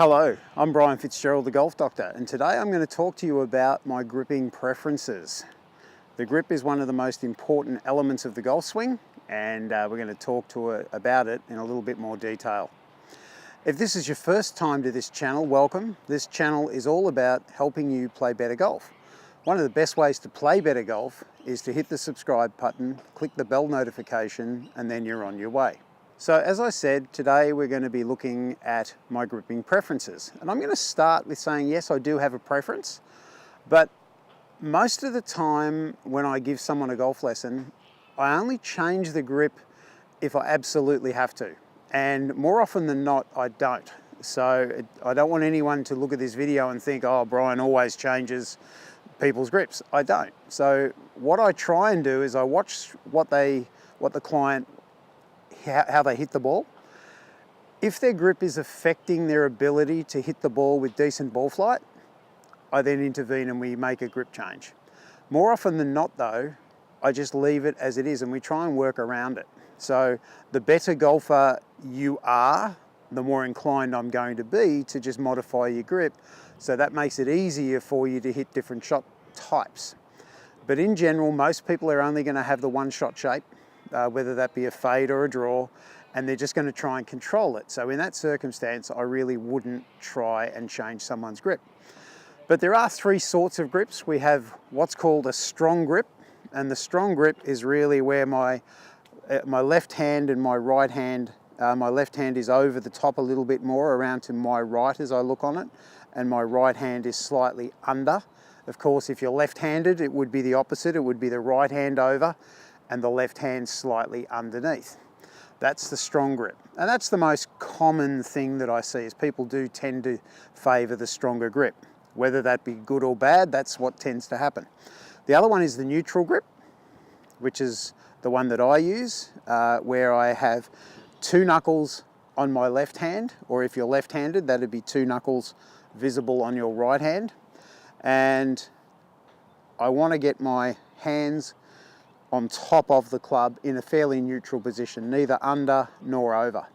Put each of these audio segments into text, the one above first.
Hello, I'm Brian Fitzgerald, the Golf Doctor, and today I'm going to talk to you about my gripping preferences. The grip is one of the most important elements of the golf swing, and we're going to talk about it in a little bit more detail. If this is your first time to this channel, welcome. This channel is all about helping you play better golf. One of the best ways to play better golf is to hit the subscribe button, click the bell notification, and then you're on your way. So as I said, today we're going to be looking at my gripping preferences. And I'm going to start with saying, yes, I do have a preference, but most of the time when I give someone a golf lesson, I only change the grip if I absolutely have to. And more often than not, I don't. So I don't want anyone to look at this video and think, oh, Brian always changes people's grips. I don't. So what I try and do is I watch what the client, how they hit the ball. If their grip is affecting their ability to hit the ball with decent ball flight, I then intervene and we make a grip change. More often than not though, I just leave it as it is and we try and work around it. So the better golfer you are, the more inclined I'm going to be to just modify your grip. So that makes it easier for you to hit different shot types. But in general, most people are only going to have the one shot shape, whether that be a fade or a draw, and they're just going to try and control it. So in that circumstance, I really wouldn't try and change someone's grip. But there are three sorts of grips. We have what's called a strong grip, and the strong grip is really where my left hand and my right hand, my left hand is over the top a little bit more around to my right as I look on it, and my right hand is slightly under. Of course, if you're left-handed, it would be the opposite. It would be the right hand over and the left hand slightly underneath. That's the strong grip. And that's the most common thing that I see is people do tend to favor the stronger grip. Whether that be good or bad, that's what tends to happen. The other one is the neutral grip, which is the one that I use, where I have two knuckles on my left hand, or if you're left-handed, that'd be two knuckles visible on your right hand. And I want to get my hands on top of the club in a fairly neutral position, neither under nor over.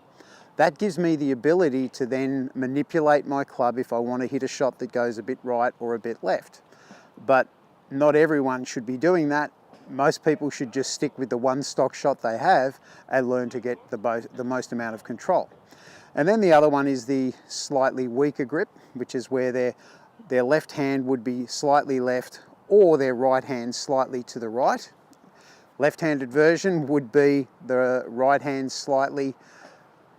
That gives me the ability to then manipulate my club if I want to hit a shot that goes a bit right or a bit left. But not everyone should be doing that. Most people should just stick with the one stock shot they have and learn to get the most amount of control. And then the other one is the slightly weaker grip, which is where their left hand would be slightly left or their right hand slightly to the right. Left-handed version would be the right hand slightly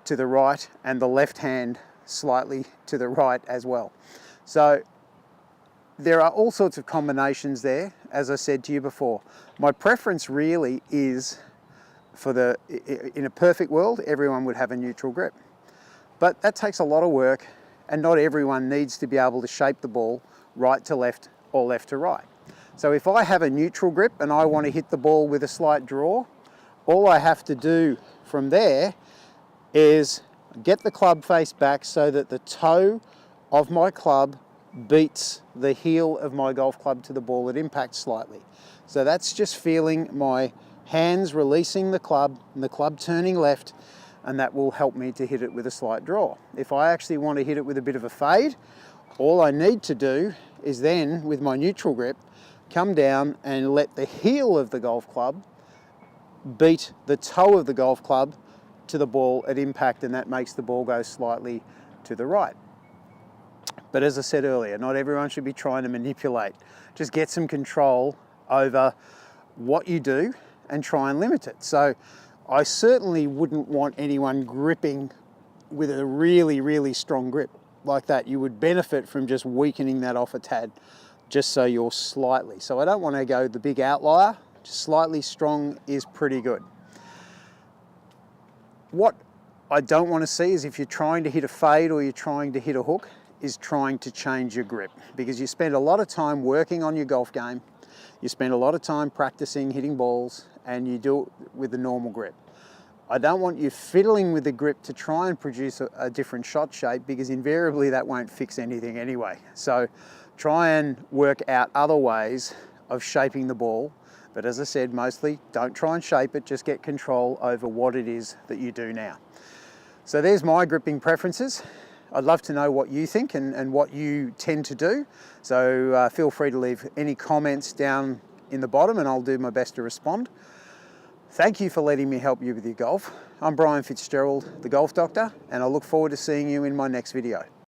to the right and the left hand slightly to the right as well. So there are all sorts of combinations there, as I said to you before. My preference really is in a perfect world, everyone would have a neutral grip. But that takes a lot of work and not everyone needs to be able to shape the ball right to left or left to right. So if I have a neutral grip and I want to hit the ball with a slight draw, all I have to do from there is get the club face back so that the toe of my club beats the heel of my golf club to the ball at impact slightly. So that's just feeling my hands releasing the club and the club turning left, and that will help me to hit it with a slight draw. If I actually want to hit it with a bit of a fade, all I need to do is then, with my neutral grip, come down and let the heel of the golf club beat the toe of the golf club to the ball at impact, and that makes the ball go slightly to the right. But as I said earlier, not everyone should be trying to manipulate. Just get some control over what you do and try and limit it. So I certainly wouldn't want anyone gripping with a really, really strong grip like that. You would benefit from just weakening that off a tad, just so you're slightly. So I don't want to go the big outlier. Just slightly strong is pretty good. What I don't want to see is if you're trying to hit a fade or you're trying to hit a hook, is trying to change your grip, because you spend a lot of time working on your golf game. You spend a lot of time practicing hitting balls and you do it with the normal grip. I don't want you fiddling with the grip to try and produce a different shot shape, because invariably that won't fix anything anyway. So try and work out other ways of shaping the ball. But as I said, mostly don't try and shape it, just get control over what it is that you do now. So there's my gripping preferences. I'd love to know what you think and what you tend to do. So feel free to leave any comments down in the bottom and I'll do my best to respond. Thank you for letting me help you with your golf. I'm Brian Fitzgerald, the Golf Doctor, and I look forward to seeing you in my next video.